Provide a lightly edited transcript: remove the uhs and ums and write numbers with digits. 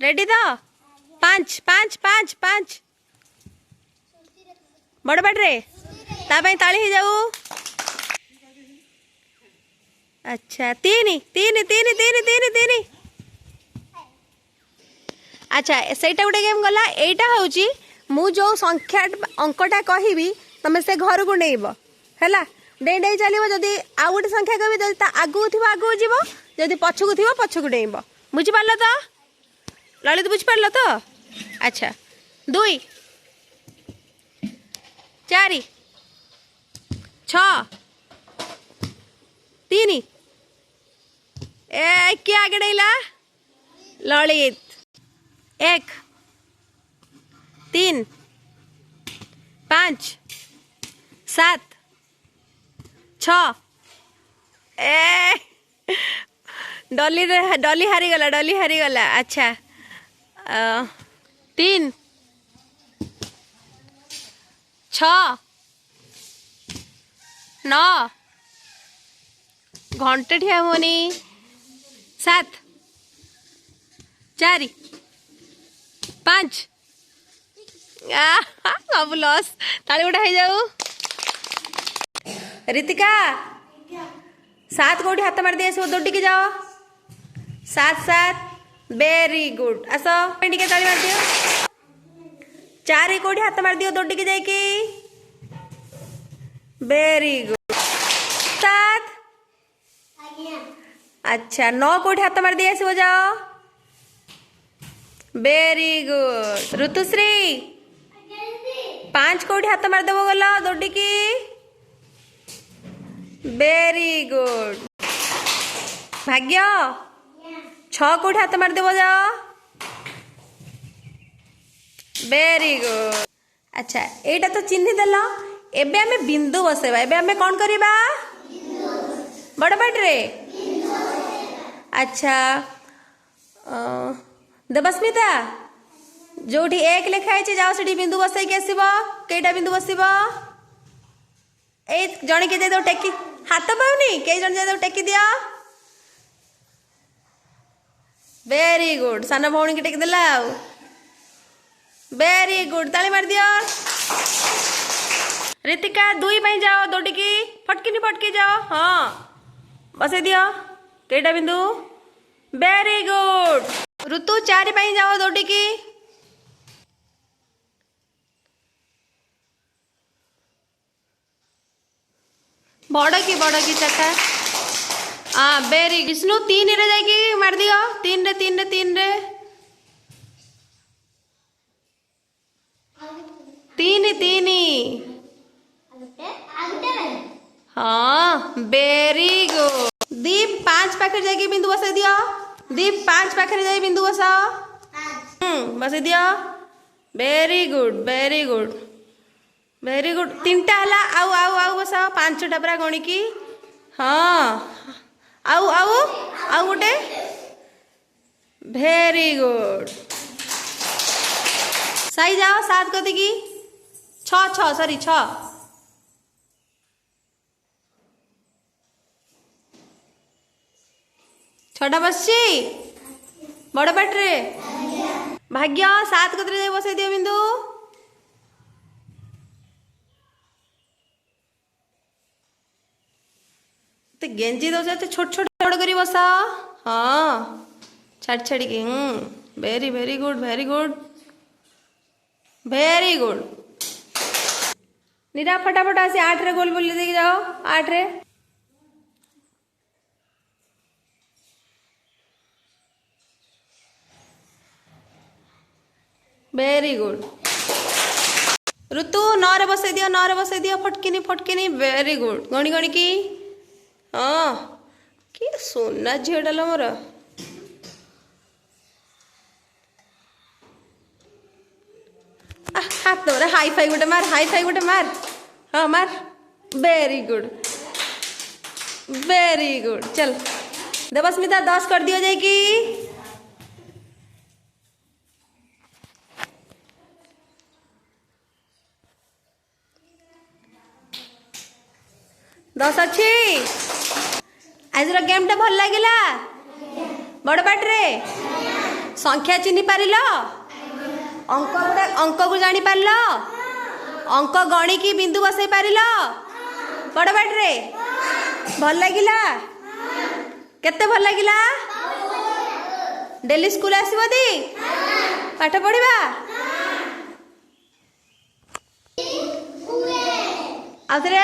Ready तो 5 5 5 5 बड़ बाटे तापाई ताली ही जाऊ। अच्छा 3 3 3 3 3 3 अच्छा सहीटा गोटे गेम गला। एटा हूँ मु जो संख्या अंकटा कहबी तुम से घर को नहीं है डे डे चलो जदि आउ गोटे संख्या कहबी जब आगू थी आगू जीव जदि पछकू थी पछकू डेब बुझिपार तो ललित बुझिपार तो। अच्छा 2 4 6 3 ए किए आगे डेला ललित 1 3 5 7 6 ए डॉली हारी गला। अच्छा 3 6 9 घंटे ठिया होनी 7 4 5 सब लॉस ताली उठा जाऊ। रितिका 7 कोटी हाथ मार दिए सब दौड़ के जाओ 7 7 वेरी गुड आस टिके ताली मार दियो। 4 कोटी हाथ मार दियो दौड़ के जाइए वेरी गुड 7। अच्छा 9 कोटी हाथ मार दिए सब जाओ वेरी गुड। ऋतुश्री 5 कोटी हाथ मार देव गल दौड़ की वेरी गुड। भाग्य 6 कोटी हाथ मार देव जाओ वेरी गुड। अच्छा एटा तो चिन्ह देल एबे आमे बिंदु बसेबा एबे आमे कौन करिबा बड़ बाटे। अच्छा देवस्मिता जो 1 लिखाई जाओ से बिंदु बसई के आसब कईटा बिंदु बसब ए जन के दे टेकी हाथ पाऊनी कई जन दे टेकी दिया वेरी गुड। सान भौणी की टेकी देला वेरी गुड ताली मार दियो। रितिका 2 पाई जाओ दौड़ की फटकी जाओ हाँ बसे दियो कईटा बिंदु वेरी गुड। ऋतु 4 पाई जाओ दौड़ की बड़ की चार्टा हाँ वेरी विष्णु 3 रे जाइए मार दियो 3 रे 3 रे 3 रे 3 3 हाँ वेरी गुड। दीप 5 पाखे जाइए बिंदु बसा दियो दीप 5 पाखे जाइए बिंदु बसा बस दियो very good very good very good. 3टा हला आउ आउ आउ बस 5टा पूरा गणी की हाँ आउ आउ आउ गोटे वेरी गुड। सही जाओ 7 कर देगी 6 सॉरी 6 6टा बसची बड़ बाटे भाग्य 7 कतरे जाए बसई दियो बिंदु तो गेंजी दो छोट छोट बड़ करी बसा हाँ छाड़ छाड़ी की very very good very good very good. नीरा फटाफट आसी 8 रे गोल बोल दे जाओ 8 रे वेरी गुड। ऋतु 9 रे बसई दियो फटकिनी वेरी गुड गणी गणी की हाँ कि सोना झील डाल मोर हाथ दे हाई फाई गोटे मार हाँ मार वेरी गुड चल देवस्मिता 10 कर दियो जाए कि 10 अच्छी आज गेम टा भल लगे बड़ बाटे संख्या चिन्ह पारिल अंक को जानी पारिल अंक गणी की बिंदु बसई पारिल बड़ बाटरे भल लगिला केते भल लगिला डेली स्कूल आसीबो दी पाठ पढ़िबा आउथरे